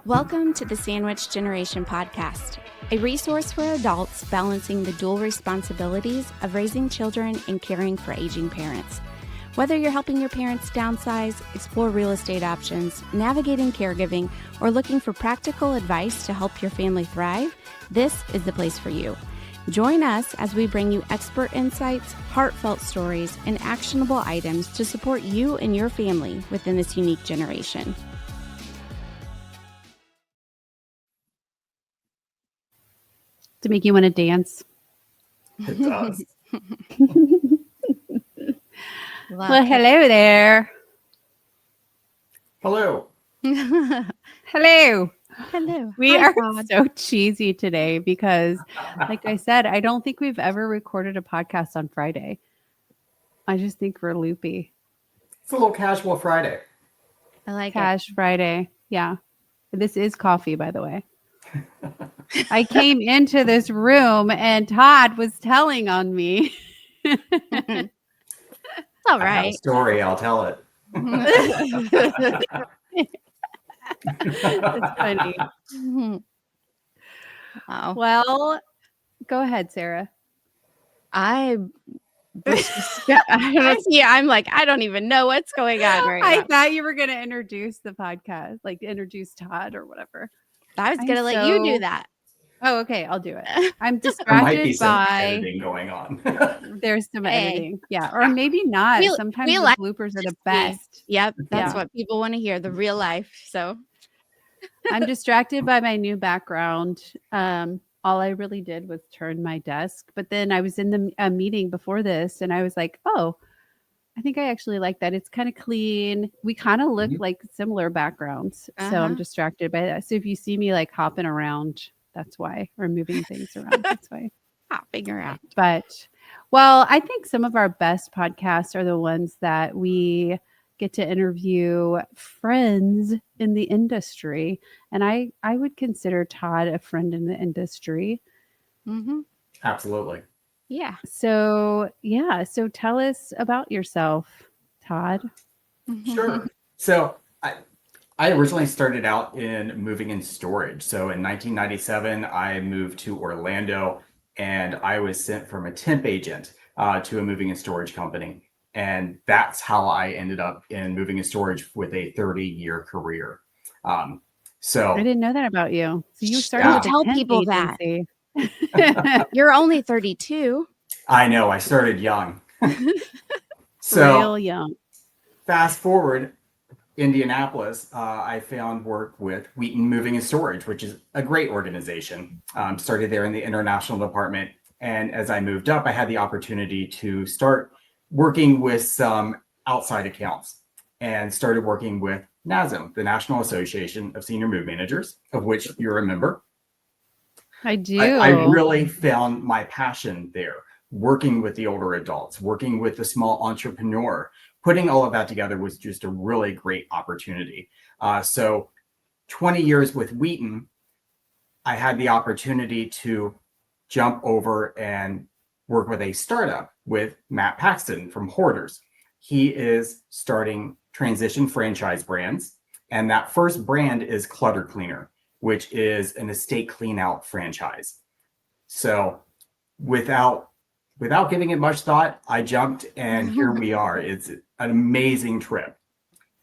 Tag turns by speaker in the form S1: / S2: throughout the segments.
S1: Welcome to the Sandwich Generation Podcast, a resource for adults balancing the dual responsibilities of raising children and caring for aging parents. Whether you're helping your parents downsize, explore real estate options, navigating caregiving, or looking for practical advice to help your family thrive, this is the place for you. Join us as we bring you expert insights, heartfelt stories, and actionable items to support you and your family within this unique generation.
S2: To make you want to dance.
S3: It does.
S2: Well, hello there.
S3: Hello.
S2: Hello.
S1: Hello.
S2: We
S1: Hi,
S2: are
S1: Todd.
S2: so cheesy today because, like I said, I don't think we've ever recorded a podcast on Friday. I just think we're loopy.
S3: It's a little casual Friday.
S1: I like
S2: Cash Friday. Yeah. This is coffee, by the way. I came into this room and Todd was telling on me.
S1: it. It's all
S3: I have a
S1: right.
S3: story. I'll tell it.
S2: That's funny.
S1: Wow.
S2: Well, go ahead, Sara.
S1: I was just, I'm like, I don't even know what's going on right
S2: I
S1: now.
S2: thought you were going to introduce the podcast, like introduce Todd or whatever.
S1: I was going to let you do that.
S2: Oh, okay. I'll do it. I'm
S3: There might be
S2: distracted
S3: some
S2: by,
S3: editing going on.
S2: there's some
S1: Hey.
S2: editing. Yeah. Or maybe not.
S1: We
S2: Sometimes the
S1: like
S2: bloopers are the
S1: see.
S2: best.
S1: Yep. That's
S2: Yeah.
S1: what people want to hear, the real life. So
S2: I'm distracted by my new background. All I really did was turn my desk, but then I was in a meeting before this and I was like, oh, I think I actually like that. It's kind of clean. We kind of look like similar backgrounds. So I'm distracted by that. So if you see me like hopping around, that's why, or moving things around. That's why.
S1: I'll figure out.
S2: But, well, I think some of our best podcasts are the ones that we get to interview friends in the industry. And I would consider Todd a friend in the industry.
S1: Mm-hmm.
S3: Absolutely.
S1: Yeah.
S2: So, yeah. So tell us about yourself, Todd.
S3: Sure. So I originally started out in moving and storage. So in 1997, I moved to Orlando and I was sent from a temp agent to a moving and storage company. And that's how I ended up in moving and storage with a 30-year career. So
S2: I didn't know that about you. So you started with a
S1: Tell
S2: temp
S1: people that.
S2: agency.
S1: You're only 32.
S3: I know I started young. So
S2: Real young.
S3: fast forward, Indianapolis, I found work with Wheaton Moving and Storage, which is a great organization. Started there in the international department. And as I moved up, I had the opportunity to start working with some outside accounts and started working with NASM, the National Association of Senior Move Managers, of which you're a member.
S2: I do.
S3: I really found my passion there, working with the older adults, working with the small entrepreneur. Putting all of that together was just a really great opportunity. So 20 years with Wheaton, I had the opportunity to jump over and work with a startup with Matt Paxton from Hoarders. He is starting transition franchise brands. And that first brand is Clutter Cleaner, which is an estate cleanout franchise. So without giving it much thought, I jumped and here we are. It's an amazing trip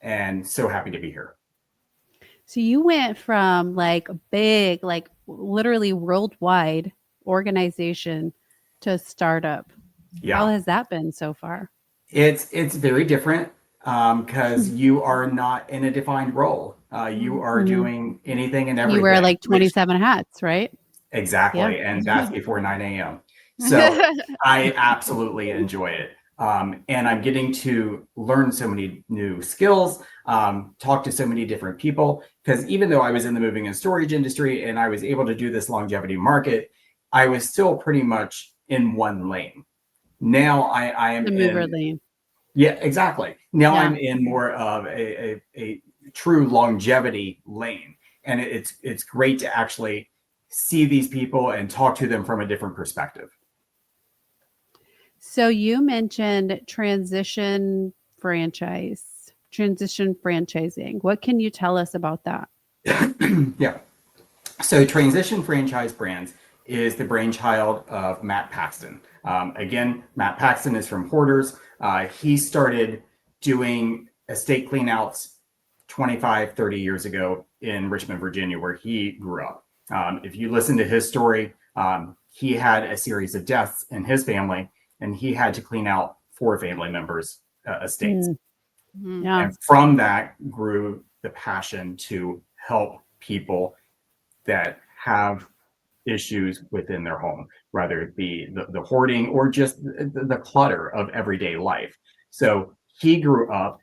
S3: and so happy to be here.
S2: So you went from like a big, like literally worldwide organization to startup.
S3: Yeah.
S2: How has that been so far?
S3: It's very different because you are not in a defined role. You are doing anything and everything.
S2: You wear like 27 hats, right?
S3: Exactly.
S2: Yeah.
S3: And that's before 9 a.m. So I absolutely enjoy it. And I'm getting to learn so many new skills, talk to so many different people, because even though I was in the moving and storage industry and I was able to do this longevity market, I was still pretty much in one lane. Now I am
S2: The mover lane.
S3: Yeah, exactly. Now
S2: Yeah.
S3: I'm in more of a true longevity lane. And it's great to actually see these people and talk to them from a different perspective.
S2: So you mentioned transition franchising. What can you tell us about that?
S3: Yeah. So Transition Franchise Brands is the brainchild of Matt Paxton. Again, Matt Paxton is from Hoarders. He started doing estate cleanouts 25, 30 years ago in Richmond, Virginia, where he grew up. If you listen to his story, he had a series of deaths in his family, and he had to clean out 4 family members' estates.
S2: Yeah.
S3: And from that grew the passion to help people that have issues within their home, whether it be the hoarding or just the clutter of everyday life. So he grew up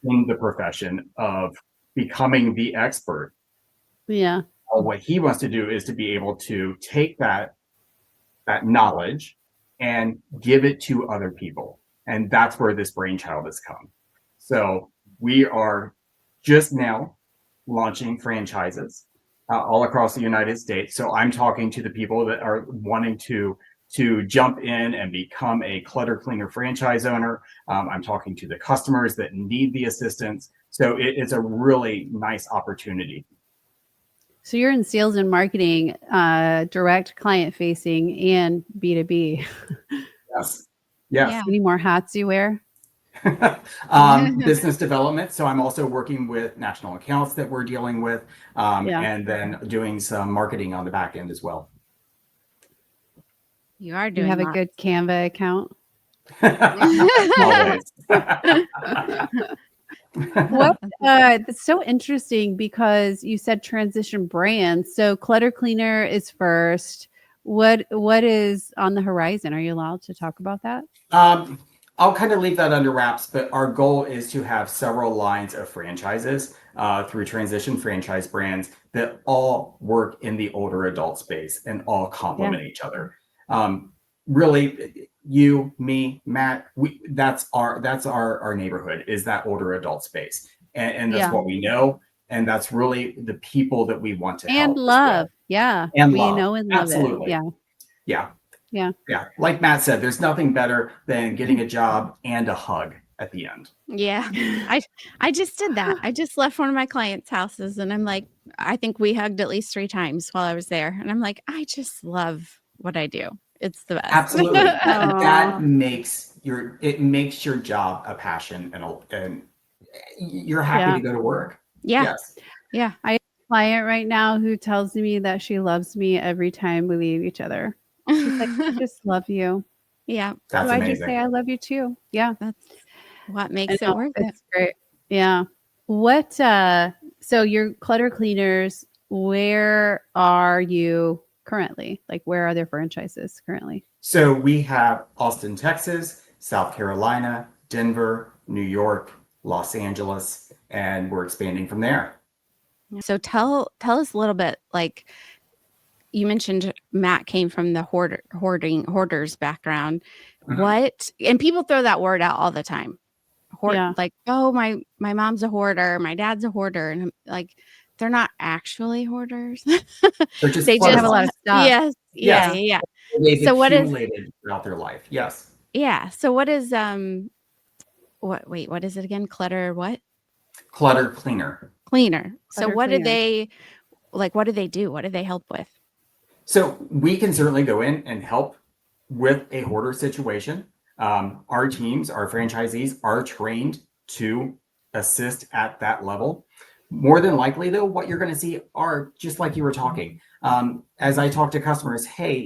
S3: in the profession of becoming the expert.
S2: Yeah.
S3: What he wants to do is to be able to take that knowledge and give it to other people. And that's where this brainchild has come. So we are just now launching franchises all across the United States. So I'm talking to the people that are wanting to jump in and become a clutter cleaner franchise owner. I'm talking to the customers that need the assistance. So it's a really nice opportunity.
S2: So you're in sales and marketing, direct client facing and B2B.
S3: Yes. Yes.
S1: Yeah.
S2: Any more hats you wear?
S3: Business development. So I'm also working with national accounts that we're dealing with, and then doing some marketing on the back end as well.
S1: You are
S2: Do you
S1: doing
S2: have a
S1: lots.
S2: good Canva account?
S3: Always.
S2: What? That's so interesting because you said transition brands. So Clutter Cleaner is first. What is on the horizon? Are you allowed to talk about that?
S3: I'll kind of leave that under wraps, but our goal is to have several lines of franchises through Transition Franchise Brands that all work in the older adult space and all complement each other. Really, you, me, Matt, that's our neighborhood, is that older adult space, and that's what we know, and that's really the people that we want to help.
S2: And love, yeah,
S3: and
S2: we
S3: love.
S2: know and love
S3: Absolutely.
S2: it.
S3: Yeah. Like Matt said, there's nothing better than getting a job and a hug at the end.
S1: Yeah. I just did that. I just left one of my clients' houses and I'm like, I think we hugged at least 3 times while I was there. And I'm like, I just love what I do. It's the best.
S3: Absolutely. That makes your job a passion, and you're happy to go to work.
S1: Yeah.
S3: Yes.
S1: Yeah.
S2: I have a client right now who tells me that she loves me every time we leave each other. She's like, I just love you.
S1: Yeah.
S3: That's
S2: so
S3: amazing.
S2: I just say I love you too. Yeah.
S1: That's what makes it worth it.
S2: It's great. Yeah. What so your clutter cleaners, where are you currently? Like where are their franchises currently?
S3: So we have Austin, Texas, South Carolina, Denver, New York, Los Angeles, and we're expanding from there.
S1: So tell us a little bit, like you mentioned Matt came from the hoarders background. What, and people throw that word out all the time. Like, oh, my mom's a hoarder, my dad's a hoarder, and I'm like, they're not actually hoarders.
S3: They're just
S2: they just have a lot of stuff.
S1: Yeah.
S3: They've
S1: So what is
S3: accumulated throughout their life. Yes.
S1: Yeah. So what is what is it again? Clutter what?
S3: Clutter cleaner.
S1: Cleaner. So
S2: Clutter
S1: what
S2: cleaner.
S1: do they like? What do they do? What do they help with?
S3: So we can certainly go in and help with a hoarder situation. Our teams, our franchisees are trained to assist at that level. More than likely, though, what you're going to see are just like you were talking. As I talk to customers, hey,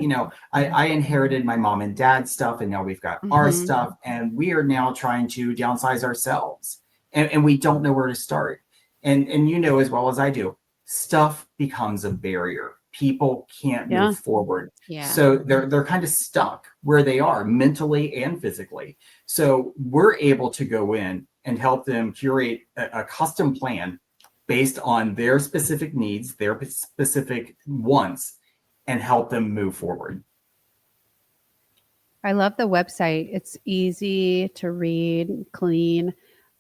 S3: I inherited my mom and dad's stuff, and now we've got our stuff, and we are now trying to downsize ourselves, and we don't know where to start. And as well as I do, stuff becomes a barrier. People can't move forward.
S1: Yeah.
S3: So they're kind of stuck where they are mentally and physically. So we're able to go in and help them curate a custom plan based on their specific needs, their specific wants, and help them move forward.
S2: I love the website. It's easy to read, clean.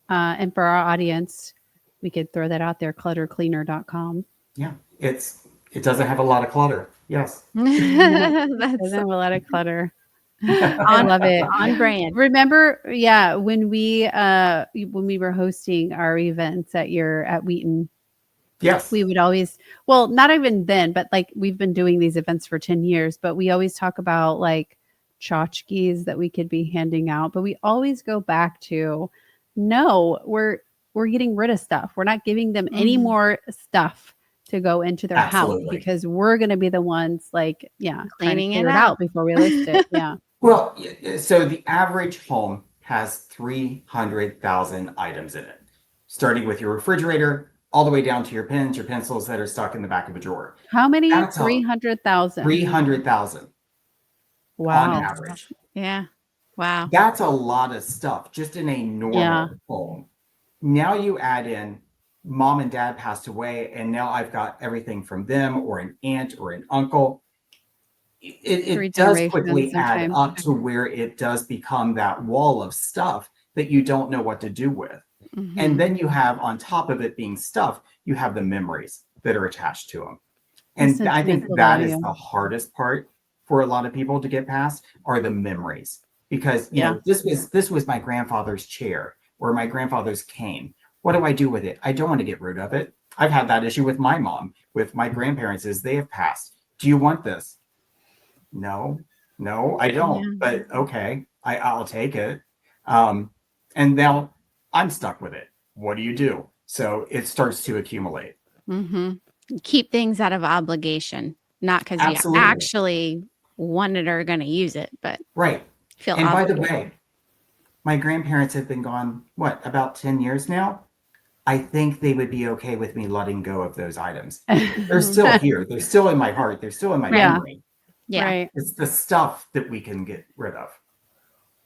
S2: And for our audience, we could throw that out there, cluttercleaner.com.
S3: Yeah, it doesn't have a lot of clutter. Yes.
S2: It doesn't have a lot of clutter. I love it.
S1: On brand.
S2: Remember, when we were hosting our events at Wheaton,
S3: Yes.
S2: We would always, well, not even then, but like we've been doing these events for 10 years, but we always talk about like tchotchkes that we could be handing out. But we always go back to, no, we're getting rid of stuff. We're not giving them any more stuff to go into their house
S3: Absolutely.
S2: because we're going to be the ones like, trying to
S1: Cleaning
S2: clear
S1: it
S2: it out
S1: out.
S2: before we list it. Yeah.
S3: Well, so the average home has 300,000 items in it, starting with your refrigerator all the way down to your pens, your pencils that are stuck in the back of a drawer.
S2: How many?
S3: That's
S2: 300,000.
S3: 300,000 on
S2: Wow.
S3: average.
S1: Yeah. Wow.
S3: That's a lot of stuff just in a normal
S2: Yeah.
S3: home. Now you add in mom and dad passed away, and now I've got everything from them or an aunt or an uncle.
S2: Three
S3: It does
S2: generations
S3: quickly add
S2: sometimes.
S3: up to where it does become that wall of stuff that you don't know what to do with.
S1: Mhm.
S3: And then you have, on top of it being stuff, you have the memories that are attached to them.
S2: The
S3: And I think
S2: sentimental
S3: that is
S2: value.
S3: the hardest part for a lot of people to get past are the memories. Because this was my grandfather's chair or my grandfather's cane. What do I do with it? I don't want to get rid of it. I've had that issue with my mom, with my grandparents as they have passed. Do you want this? No, I don't.
S1: Yeah.
S3: But okay, I'll take it. And now I'm stuck with it. What do you do? So it starts to accumulate.
S1: Mhm. Keep things out of obligation, not because you
S3: Absolutely.
S1: actually wanted or going to use it, but
S3: Right.
S1: feel
S3: And by the
S1: obligated.
S3: way, my grandparents have been gone, what, about 10 years now? I think they would be okay with me letting go of those items. They're still here. They're still in my heart. They're still in my
S2: Yeah.
S3: memory.
S1: Yeah.
S2: Right.
S3: It's the stuff that we can get rid of.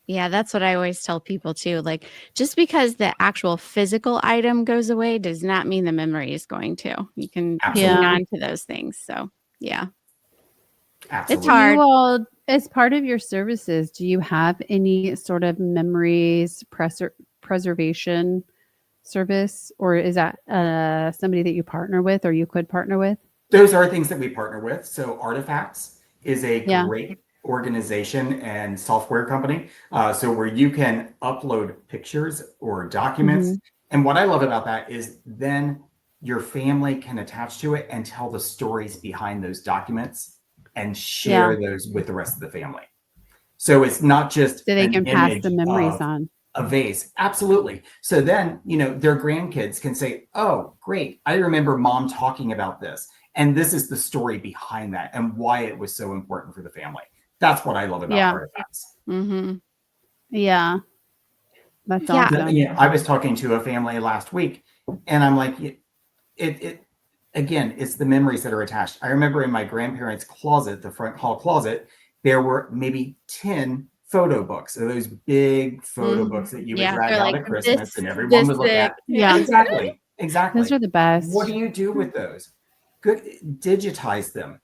S1: Yeah, that's what I always tell people too. Like, just because the actual physical item goes away does not mean the memory is going to. You can hang
S3: Absolutely.
S1: on to those things. So, yeah,
S3: Absolutely.
S2: Do
S1: hard.
S2: you all, as part of your services, do you have any sort of memories preservation service, or is that somebody that you partner with, or you could partner with?
S3: Those are things that we partner with. So Artifacts is a
S2: Yeah.
S3: great organization and software company. So where you can upload pictures or documents. And what I love about that is then your family can attach to it and tell the stories behind those documents and share those with the rest of the family. So it's not just
S2: So they
S3: an
S2: can pass
S3: image
S2: the memories
S3: of
S2: on.
S3: a vase. Absolutely. So then, their grandkids can say, oh, great. I remember mom talking about this. And this is the story behind that and why it was so important for the family. That's what I love about Artifacts.
S1: Mm-hmm.
S2: Yeah. That's
S1: Yeah.
S2: awesome.
S3: I was talking to a family last week and I'm like, it again, it's the memories that are attached. I remember in my grandparents' closet, the front hall closet, there were maybe 10 photo books. So those big photo books that you would drag
S1: they're
S3: out
S1: like
S3: at Christmas
S1: this
S3: and everyone would look
S1: thick.
S3: at.
S2: Yeah.
S3: Exactly.
S2: Those are the best.
S3: What do you do with those? Good, digitize them.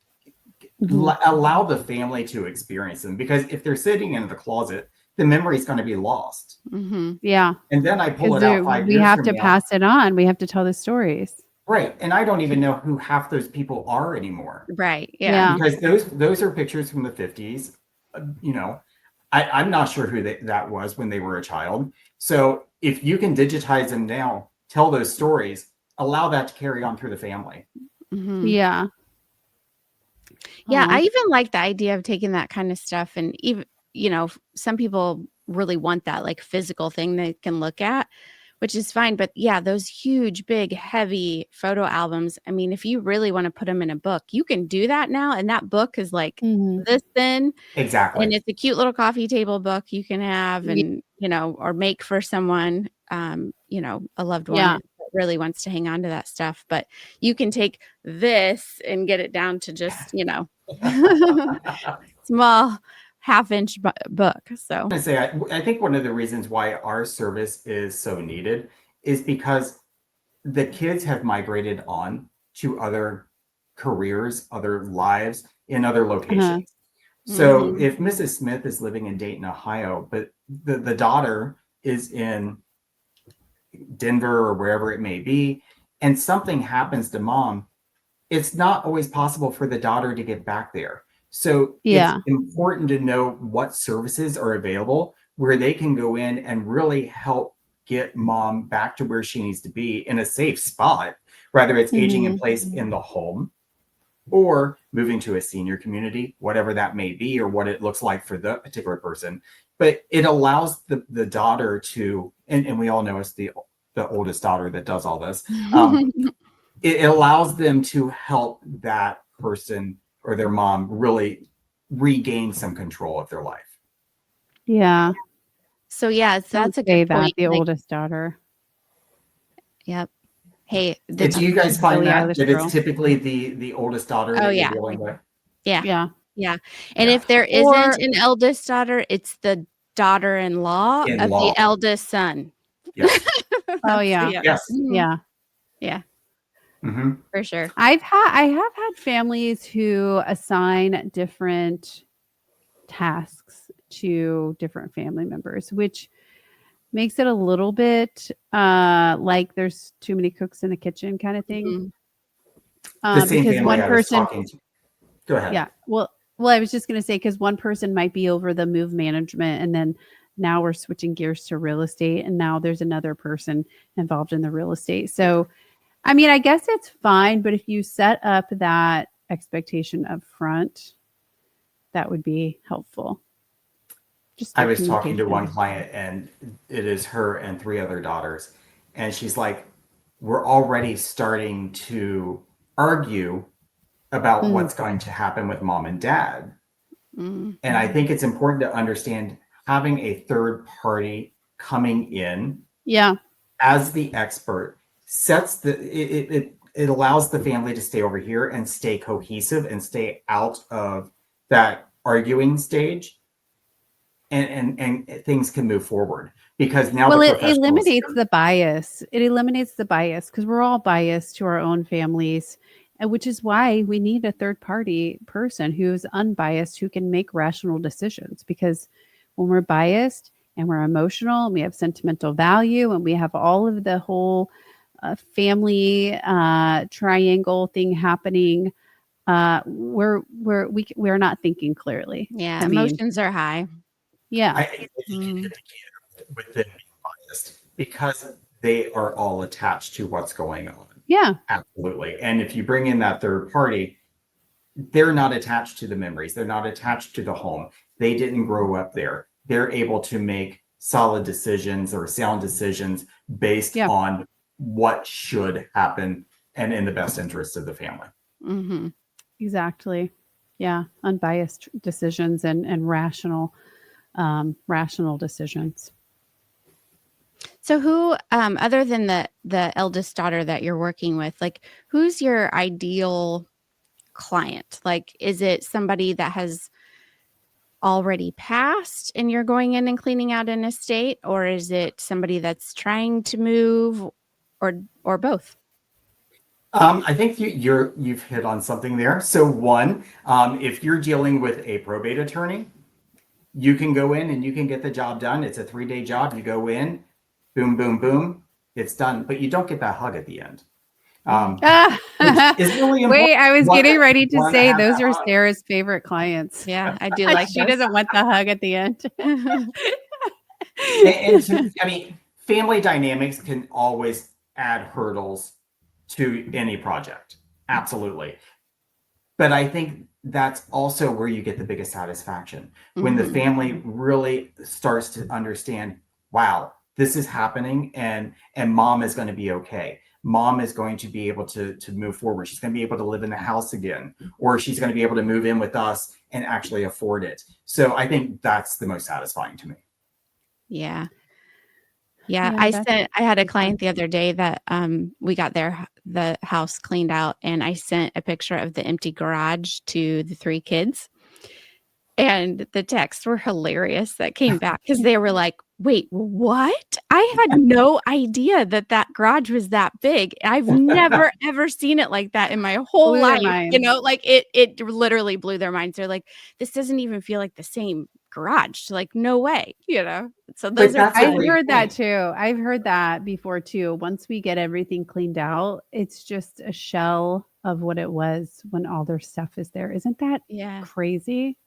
S2: Mhm.
S3: Allow the family to experience them, because if they're sitting in the closet, the memory is going to be lost.
S1: Mm-hmm.
S2: Yeah.
S3: And then I pull
S2: Because
S3: it out 5
S2: we
S3: years
S2: have
S3: from
S2: to
S3: now.
S2: pass it on. We have to tell the stories.
S3: Right. And I don't even know who half those people are anymore.
S1: Right. Yeah.
S3: Because those are pictures from the 50s. I'm not sure who that was when they were a child. So if you can digitize them now, tell those stories, allow that to carry on through the family.
S1: Mm-hmm.
S2: Yeah.
S1: Yeah, I
S2: Aw.
S1: even like the idea of taking that kind of stuff, and even, some people really want that like physical thing they can look at, which is fine. But yeah, those huge, big, heavy photo albums. I mean, if you really want to put them in a book, you can do that now. And that book is like
S2: Mhm.
S1: this thin,
S3: Exactly.
S1: and it's a cute little coffee table book you can have,
S2: Yeah.
S1: and, or make for someone, a loved one
S2: Yeah.
S1: that really wants to hang on to that stuff. But you can take this and get it down to just, small half-inch book. So,
S3: I say, I think one of the reasons why our service is so needed is because the kids have migrated on to other careers, other lives in other locations. So if Mrs. Smith is living in Dayton, Ohio, but the daughter is in Denver or wherever it may be, and something happens to mom, it's not always possible for the daughter to get back there. So
S2: Yeah.
S3: it's important to know what services are available where they can go in and really help get mom back to where she needs to be in a safe spot whether it's aging in place in the home or moving to a senior community, whatever that may be, or what it looks like for the particular person. But it allows the daughter to, and we all know it's the oldest daughter that does all this. It allows them to help that person or their mom really regain some control of their life.
S2: Yeah.
S1: So yeah, so that's a
S2: Say
S1: good
S2: that
S1: point.
S2: the
S1: Like,
S2: oldest daughter.
S1: yep. Hey,
S3: Do you guys find
S2: Billie
S3: that
S2: Eilish
S3: that
S2: girl.
S3: it's typically the oldest daughter
S1: Oh,
S3: that
S1: yeah.
S3: you're dealing with?
S1: Yeah.
S2: Yeah.
S1: Yeah. And
S3: Yeah.
S1: if there
S2: Or-
S1: isn't an eldest daughter, it's the daughter-in-law of
S3: In-law.
S1: the eldest son.
S3: Yes.
S2: Oh yeah.
S3: Yes.
S1: Mhm.
S2: Yeah.
S1: Yeah,
S3: hmm
S1: for sure.
S2: I have had families who assign different tasks to different family members, which makes it a little bit like there's too many cooks in the kitchen kind of thing.
S1: Mhm.
S3: The same
S2: Because
S3: family
S2: one
S3: I was
S2: person,
S3: talking to. Go ahead.
S2: yeah, well, I was just going to say, because one person might be over the move management, and then now we're switching gears to real estate, and now there's another person involved in the real estate. So, I mean, I guess it's fine, but if you set up that expectation up front, that would be helpful. Just
S3: I
S2: the
S3: was talking to
S2: communication.
S3: one client, and it is her and 3 other daughters. And she's like, we're already starting to argue about what's going to happen with mom and dad.
S1: Mhm.
S3: And I think it's important to understand having a third party coming in
S2: Yeah.
S3: as the expert sets it allows the family to stay over here and stay cohesive and stay out of that arguing stage, and things can move forward because now
S2: Well,
S3: the
S2: it
S3: professional is
S2: eliminates
S3: here.
S2: the bias. It eliminates the bias because we're all biased to our own families, and which is why we need a third party person who's unbiased, who can make rational decisions. Because when we're biased and we're emotional and we have sentimental value and we have all of the whole family triangle thing happening, we're not thinking clearly.
S1: Yeah,
S2: I mean,
S1: emotions are high.
S2: yeah.
S3: I think you can
S1: Mm.
S3: indicate with them being biased because they are all attached to what's going on.
S2: Yeah.
S3: Absolutely. And if you bring in that third party, they're not attached to the memories. They're not attached to the home. They didn't grow up there. They're able to make solid decisions or sound decisions based
S2: Yeah.
S3: on what should happen and in the best interest of the family.
S1: Mhm.
S2: Exactly. Yeah. Unbiased decisions and rational decisions.
S1: So who, other than the eldest daughter that you're working with, like who's your ideal client? Like, is it somebody that has already passed and you're going in and cleaning out an estate, or is it somebody that's trying to move, or both?
S3: I think you've hit on something there. So one, if you're dealing with a probate attorney, you can go in and you can get the job done. It's a 3-day job. You go in, boom, boom, boom, it's done. But you don't get that hug at the end. Which is really important.
S2: Wait, I was getting ready to say
S3: have
S2: those
S3: that
S2: are
S3: hug.
S2: Sarah's favorite clients.
S1: Yeah, I do like
S2: She
S1: those.
S2: doesn't want the hug at the end.
S3: I mean, family dynamics can always add hurdles to any project. Absolutely. But I think that's also where you get the biggest satisfaction when the
S1: Mhm.
S3: family really starts to understand, wow, this is happening, and mom is going to be okay. Mom is going to be able to move forward. She's going to be able to live in the house again, or she's going to be able to move in with us and actually afford it. So I think that's the most satisfying to me.
S1: Yeah.
S2: Yeah,
S1: I
S2: that's
S1: had a
S2: fun.
S1: client the other day that we got the house cleaned out, and I sent a picture of the empty garage to the 3 kids. And the texts were hilarious that came back because they were like, "Wait, what? I had no idea that garage was that big. I've never ever seen it like that in my whole
S2: Blew their
S1: life." You
S2: minds.
S1: know, like it literally blew their minds. They're like, "This doesn't even feel like the same garage." Like, no way, you know. So
S3: But
S1: those are
S3: that's a
S2: I've
S3: great
S2: heard that
S3: point.
S2: too. I've heard that before too. Once we get everything cleaned out, it's just a shell of what it was when all their stuff is there. Isn't that
S1: yeah.
S2: crazy?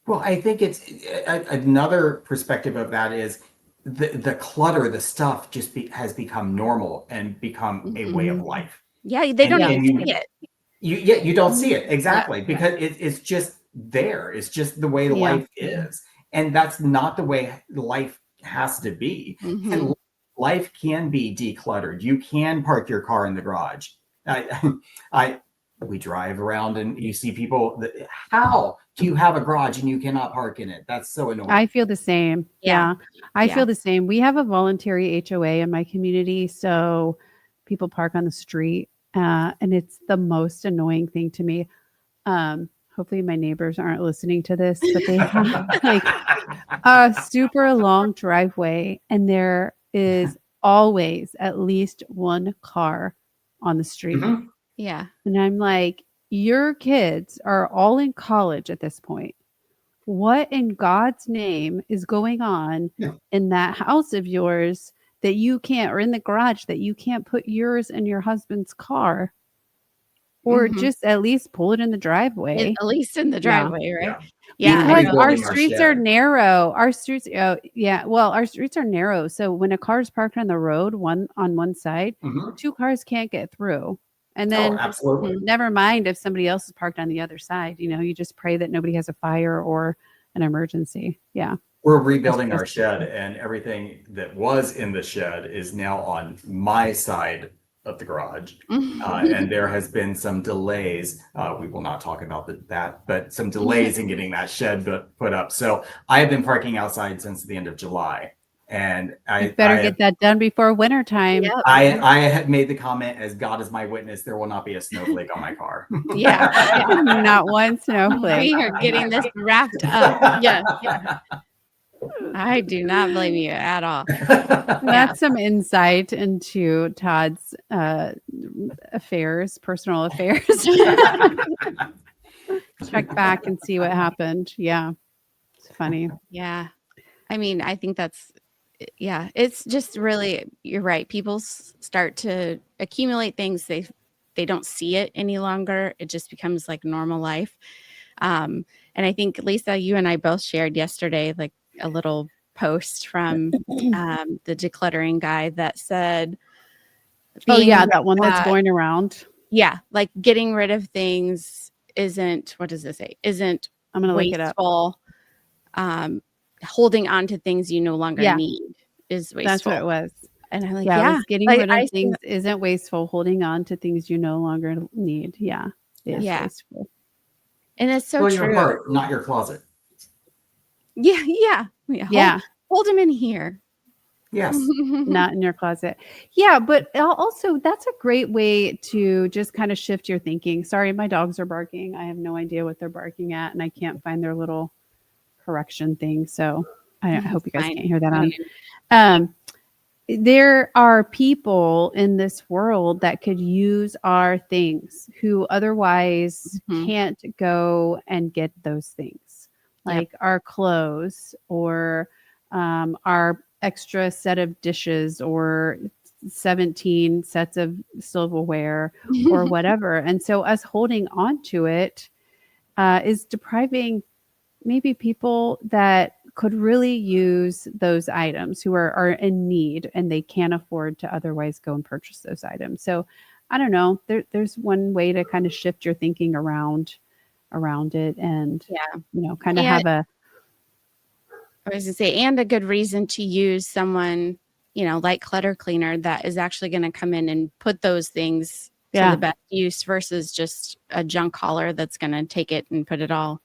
S3: Well, I think it's another perspective of that is the clutter, the stuff just has become normal and become a way of
S1: Mhm.
S3: life.
S1: Yeah, they don't
S3: And
S1: even see it.
S3: you don't see it exactly because it's just there. It's just the way life is, and that's not the way life has to be. And life can be decluttered. You can park your car in the garage. We drive around and you see people that, how do you have a garage and you cannot park in it? That's so annoying.
S2: I feel the same. Yeah. I feel the same. We have a voluntary HOA in my community, so people park on the street, and it's the most annoying thing to me. Hopefully my neighbors aren't listening to this, but they have like a super long driveway, and there is always at least one car on the street.
S1: Yeah.
S2: And I'm like, your kids are all in college at this point. What in God's name is going on in that house of yours that you can't, or in the garage that you can't put yours and your husband's car? Or just at least pull it in the driveway.
S1: At least in the driveway, right?
S2: Yeah. Because our
S3: Rebuilding
S2: streets
S3: shed.
S2: are narrow. Our streets, well, our streets are narrow. So when a car is parked on the road, one on one side, two cars can't get through. And then
S3: absolutely.
S2: never mind if somebody else is parked on the other side. You know, you just pray that nobody has a fire or an emergency. Yeah.
S3: We're rebuilding our shed, and everything that was in the shed is now on my side of the garage. And there has been some delays. We will not talk about that, but some delays in getting that shed put up. So I have been parking outside since the end of July. And I
S2: better get that done before winter time.
S1: Yep.
S3: I had made the comment, as God is my witness, there will not be a snowflake on my car.
S2: Not one snowflake.
S1: We are getting this wrapped up. Yeah. I do not blame you at all.
S2: That's some insight into Todd's personal affairs. Check back and see what happened. Yeah. It's funny.
S1: Yeah. I mean, I think it's just really, you're right. People start to accumulate things. They don't see it any longer. It just becomes like normal life. And I think, Lisa, you and I both shared yesterday, like a little post from the decluttering guy that said,
S2: that one that's going around.
S1: Yeah. Like getting rid of things isn't, what does this say? Isn't
S2: I'm going to look it up.
S1: Holding on to things you no longer need is wasteful.
S2: That's what it was.
S1: And I'm like,
S2: it was getting rid of things isn't wasteful. Holding on to things you no longer need. Yeah. It's wasteful.
S1: And it's so true.
S3: Your heart, not your closet.
S1: Yeah. Hold them in here.
S3: Yes.
S2: Not in your closet. Yeah. But also that's a great way to just kind of shift your thinking. Sorry, my dogs are barking. I have no idea what they're barking at, and I can't find their little correction thing. So I hope you guys can't hear that on. There are people in this world that could use our things who otherwise can't go and get those things, like our clothes or our extra set of dishes or 17 sets of silverware or whatever. And so us holding on to it is depriving maybe people that could really use those items, who are in need and they can't afford to otherwise go and purchase those items. So I don't know, there's one way to kind of shift your thinking around it and, kind of have a,
S1: I was going to say, and a good reason to use someone, like Clutter Cleaner that is actually going to come in and put those things to the best use versus just a junk hauler that's going to take it and put it all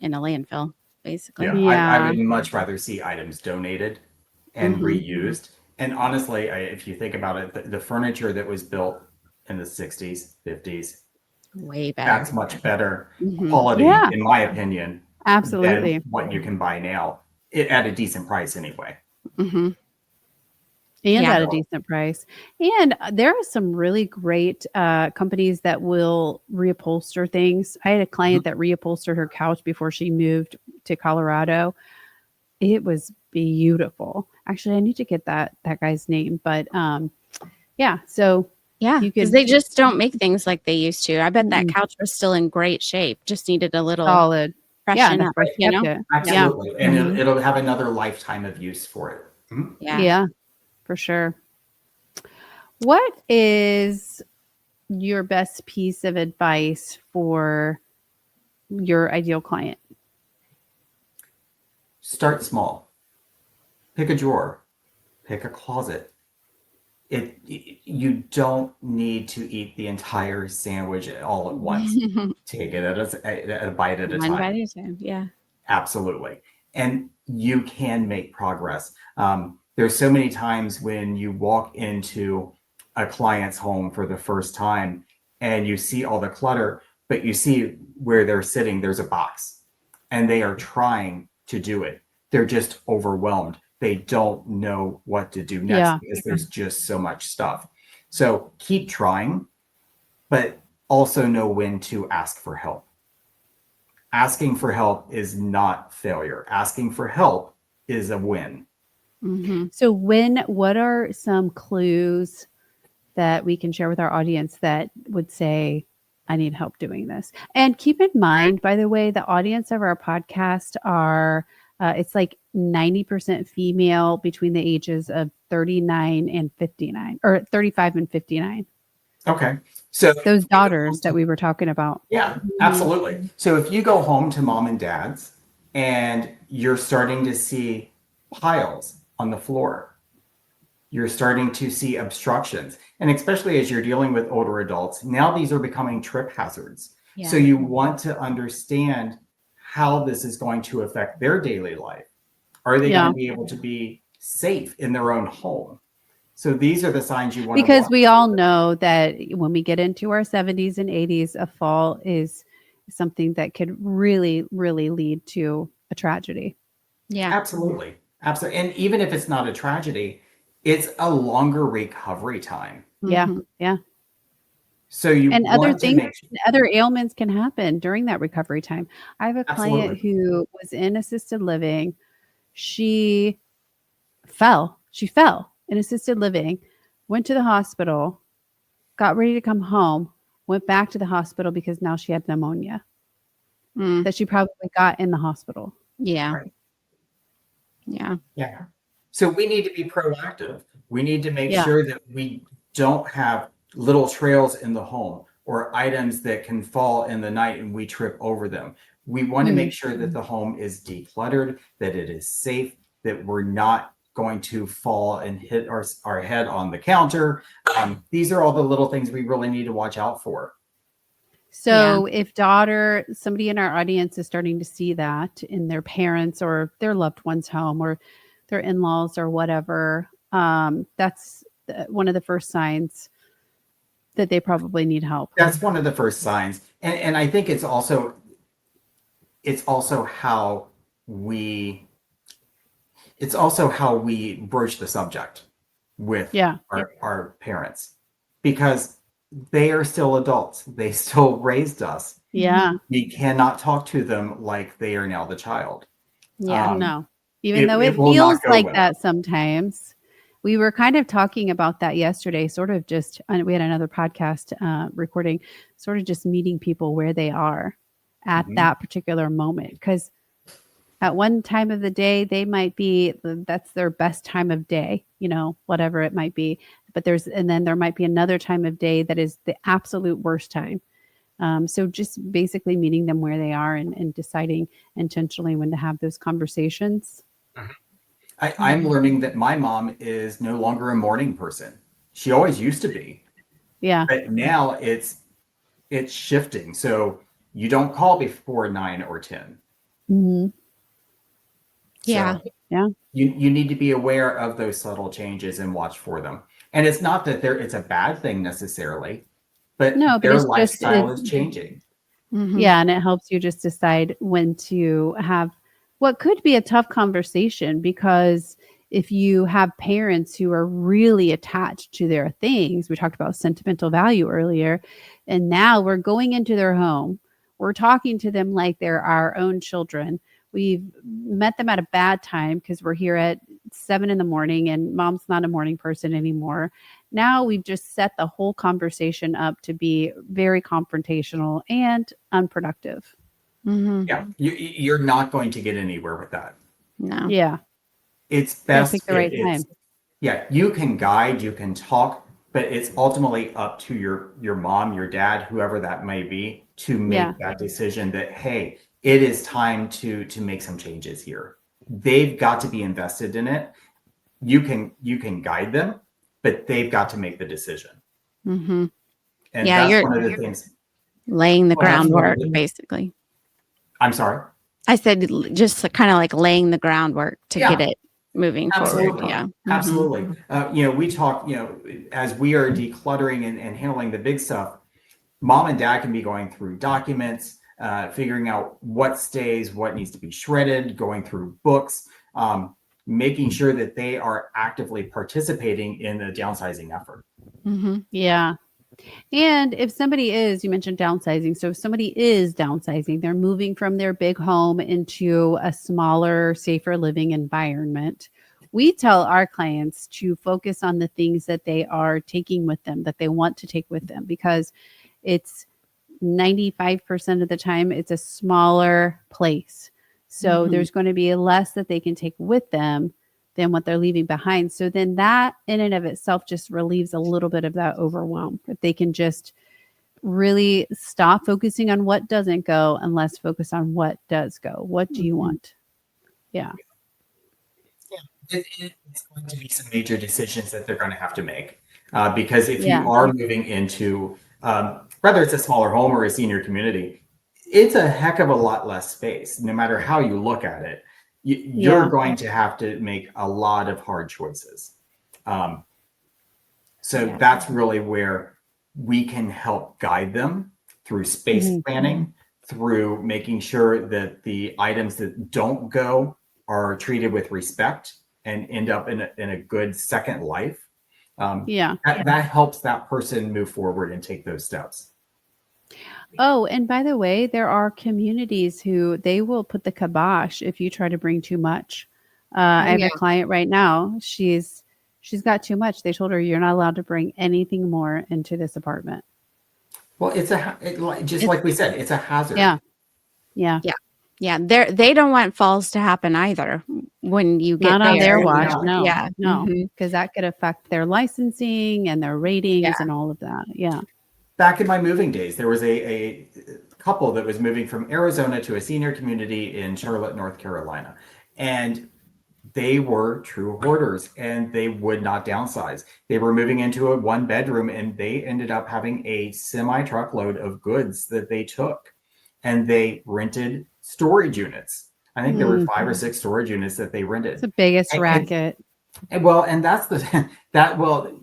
S1: in a landfill, basically.
S3: I would much rather see items donated and reused. And honestly, if you think about it, the furniture that was built in the 60s, 50s,
S1: way better.
S3: That's much better quality, in my opinion.
S2: Absolutely.
S3: Than what you can buy now. It at a decent price anyway.
S2: And at a decent price. And there are some really great companies that will reupholster things. I had a client that reupholstered her couch before she moved to Colorado. It was beautiful. Actually, I need to get that guy's name. But so
S1: because they just don't make things like they used to. I bet that couch was still in great shape. Just needed a little
S2: solid
S1: freshen up,
S3: Absolutely. And it'll have another lifetime of use for it.
S2: Yeah, for sure. What is your best piece of advice for your ideal client?
S3: Start small. Pick a drawer. Pick a closet. You don't need to eat the entire sandwich all at once. Take it at a bite at a
S1: One
S3: time.
S1: bite at a time. Yeah.
S3: Absolutely. And you can make progress. There's so many times when you walk into a client's home for the first time and you see all the clutter, but you see where they're sitting, there's a box, and they are trying to do it. They're just overwhelmed. They don't know what to do next because there's just so much stuff. So keep trying, but also know when to ask for help. Asking for help is not failure. Asking for help is a win.
S1: Mm-hmm.
S2: So what are some clues that we can share with our audience that would say, I need help doing this? And keep in mind, by the way, the audience of our podcast are, it's like 90% female between the ages of 39 and 59, or 35 and 59.
S3: Okay. So
S2: those daughters that we were talking about.
S3: Yeah, absolutely. So if you go home to mom and dad's and you're starting to see piles on the floor, you're starting to see obstructions, and especially as you're dealing with older adults, now these are becoming trip hazards.
S1: Yeah.
S3: So you want to understand how this is going to affect their daily life. Are they going to be able to be safe in their own home? So these are the signs you want to
S2: Because
S3: watch.
S2: we all know that when we get into our 70s and 80s, a fall is something that could really, really lead to a tragedy.
S1: Yeah.
S3: Absolutely. Absolutely. And even if it's not a tragedy, it's a longer recovery time.
S2: Yeah.
S1: Mhm.
S2: Yeah.
S3: So you
S2: And
S3: want
S2: other
S3: to
S2: things,
S3: make sure.
S2: other ailments can happen during that recovery time. I have a client
S3: Absolutely.
S2: who was in assisted living. She fell in assisted living, went to the hospital, got ready to come home, went back to the hospital because now she had pneumonia that she probably got in the hospital.
S1: Yeah.
S3: Right.
S1: Yeah.
S3: Yeah. So we need to be proactive. We need to make
S2: Yeah.
S3: sure that we don't have little trails in the home or items that can fall in the night and we trip over them. We want to make sure that the home is decluttered, that it is safe, that we're not going to fall and hit our head on the counter. These are all the little things we really need to watch out for.
S2: So if somebody in our audience is starting to see that in their parents or their loved one's home or their in-laws or whatever, that's one of the first signs that they probably need help.
S3: That's one of the first signs. And I think it's also how we broach the subject with our parents, because they are still adults. They still raised us.
S2: Yeah.
S3: We cannot talk to them like they are now the child.
S1: Yeah.
S2: No. Even though it
S3: will
S2: feels
S3: not go
S2: like
S3: well.
S2: that sometimes. We were kind of talking about that yesterday, sort of just, we had another podcast recording, sort of just meeting people where they are at that particular moment. Because at one time of the day, they might be, that's their best time of day, whatever it might be. But then there might be another time of day that is the absolute worst time. So just basically meeting them where they are and deciding intentionally when to have those conversations.
S3: I'm learning that my mom is no longer a morning person. She always used to be.
S2: Yeah.
S3: But now it's shifting. So you don't call before 9 or 10.
S2: Mm-hmm.
S1: Yeah.
S3: So
S2: yeah.
S3: You need to be aware of those subtle changes and watch for them. And it's not that it's a bad thing necessarily, but their lifestyle is changing.
S2: Mm-hmm. Yeah. And it helps you just decide when to have what could be a tough conversation, because if you have parents who are really attached to their things, we talked about sentimental value earlier, and now we're going into their home, we're talking to them like they're our own children. We've met them at a bad time because we're here at 7 a.m. and mom's not a morning person anymore. Now we've just set the whole conversation up to be very confrontational and unproductive.
S1: Mm-hmm.
S3: Yeah, you're not going to get anywhere with that.
S1: No.
S2: Yeah.
S3: It's best.
S2: Pick the right time.
S3: Yeah, you can guide, you can talk, but it's ultimately up to your mom, your dad, whoever that may be, to make that decision that, hey, it is time to make some changes here. They've got to be invested in it. You can guide them, but they've got to make the decision.
S1: Mm-hmm.
S3: And that's one of the things.
S1: Laying the groundwork, basically.
S3: I'm sorry?
S1: I said just kind of like laying the groundwork to get it moving forward. Yeah.
S3: Absolutely. We talk, as we are decluttering and handling the big stuff, mom and dad can be going through documents, figuring out what stays, what needs to be shredded, going through books, making sure that they are actively participating in the downsizing effort.
S2: Mm-hmm. Yeah. And if somebody is, you mentioned downsizing. So if somebody is downsizing, they're moving from their big home into a smaller, safer living environment. We tell our clients to focus on the things that they are taking with them, that they want to take with them, because it's 95% of the time, it's a smaller place. So there's going to be less that they can take with them than what they're leaving behind. So then that in and of itself just relieves a little bit of that overwhelm. If they can just really stop focusing on what doesn't go and less focus on what does go. What do you want? Yeah.
S3: It's going to be some major decisions that they're going to have to make. Because if you are moving into, whether it's a smaller home or a senior community, it's a heck of a lot less space, no matter how you look at it. You're going to have to make a lot of hard choices. So that's really where we can help guide them through space planning, through making sure that the items that don't go are treated with respect and end up in a good second life. That helps that person move forward and take those steps.
S2: Oh, and by the way, there are communities who they will put the kibosh if you try to bring too much. I have a client right now. She's got too much. They told her, you're not allowed to bring anything more into this apartment.
S3: Well, like we said, it's a hazard.
S2: Yeah.
S1: They don't want falls to happen either when you get
S2: not on their watch. No,
S1: Mm-hmm.
S2: because that could affect their licensing and their ratings and all of that. Yeah.
S3: Back in my moving days, there was a couple that was moving from Arizona to a senior community in Charlotte, North Carolina. And they were true hoarders and they would not downsize. They were moving into a 1-bedroom and they ended up having a semi-truckload of goods that they took. And they rented storage units. I think there were 5 or 6 storage units that they rented.
S2: It's the biggest racket.
S3: And that's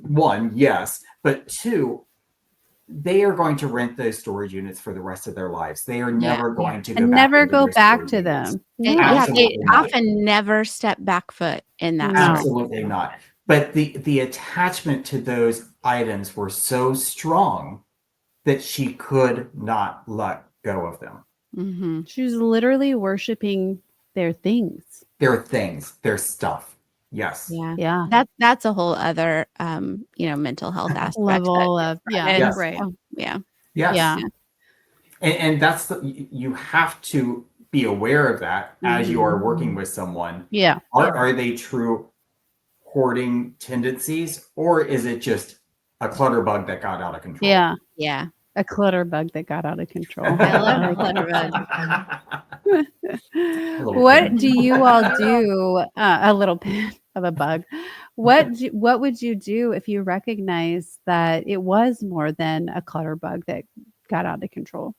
S3: one, yes. But 2, they are going to rent those storage units for the rest of their lives. They are never going to
S2: go back to them.
S1: They often never step back foot in that.
S3: Absolutely not. But the attachment to those items were so strong that she could not let go of them.
S2: Mm-hmm. She was literally worshiping their things.
S3: Their stuff. Yes.
S2: Yeah.
S1: That's a whole other mental health aspect
S2: level of
S1: right.
S3: And that's you have to be aware of that as you are working with someone. Are they true hoarding tendencies, or is it just a clutter bug that got out of control?
S2: A clutter bug that got out of control.
S1: I love a clutter bug.
S2: What do you all do? A little bit of a bug. What would you do if you recognize that it was more than a clutter bug that got out of control?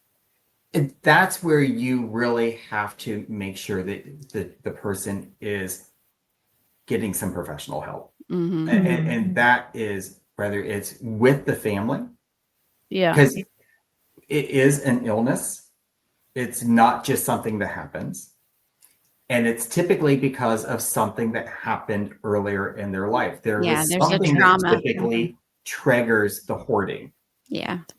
S3: That's where you really have to make sure that the person is getting some professional help. And that is whether it's with the family. Because it is an illness. It's not just something that happens. And it's typically because of something that happened earlier in their life. There's something that typically triggers the hoarding.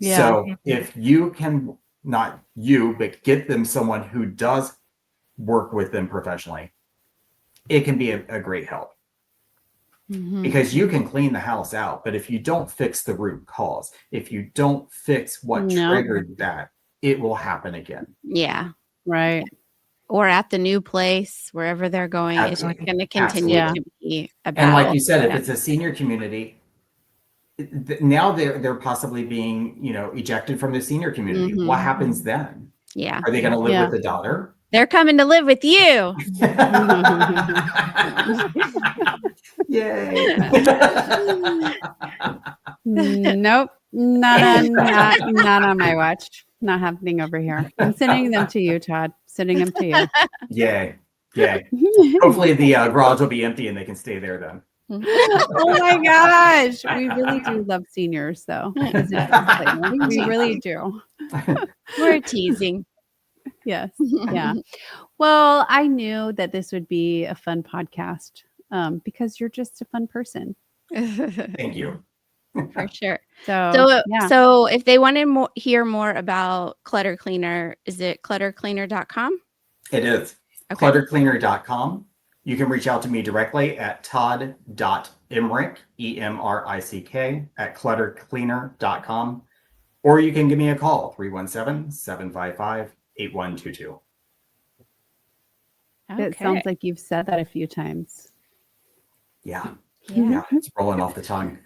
S3: So if you can, not you, but get them someone who does work with them professionally, it can be a great help. Because you can clean the house out, but if you don't fix the root cause, if you don't fix what triggered that, it will happen again.
S2: Right.
S1: Or at the new place, wherever they're going, it's going to continue to be a battle.
S3: And like you said, if it's a senior community, now they're possibly being, ejected from the senior community. What happens then?
S1: Yeah.
S3: Are they going to live
S2: Yeah.
S3: with the daughter?
S1: They're coming to live with you.
S3: Yay.
S2: Nope. Not on my watch. Not happening over here. I'm sending them to you, Todd. Sending them to you.
S3: Yay. Hopefully the garage will be empty and they can stay there then.
S2: Oh my gosh. We really do love seniors though. We really do.
S1: We're teasing.
S2: Yes. Yeah. Well, I knew that this would be a fun podcast because you're just a fun person.
S3: Thank you.
S1: For sure.
S2: So
S1: if they want to hear more about Clutter Cleaner, is it cluttercleaner.com?
S3: It is.
S1: Okay.
S3: Cluttercleaner.com. You can reach out to me directly at todd.emrick, EMRICK, at cluttercleaner.com. Or you can give me a call, 317-755-8122.
S2: It sounds like you've said that a few times.
S3: Yeah, it's rolling off the tongue.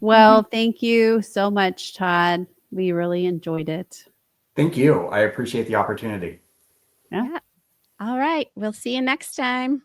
S2: Well, thank you so much, Todd. We really enjoyed it.
S3: Thank you. I appreciate the opportunity.
S2: Yeah.
S1: All right. We'll see you next time.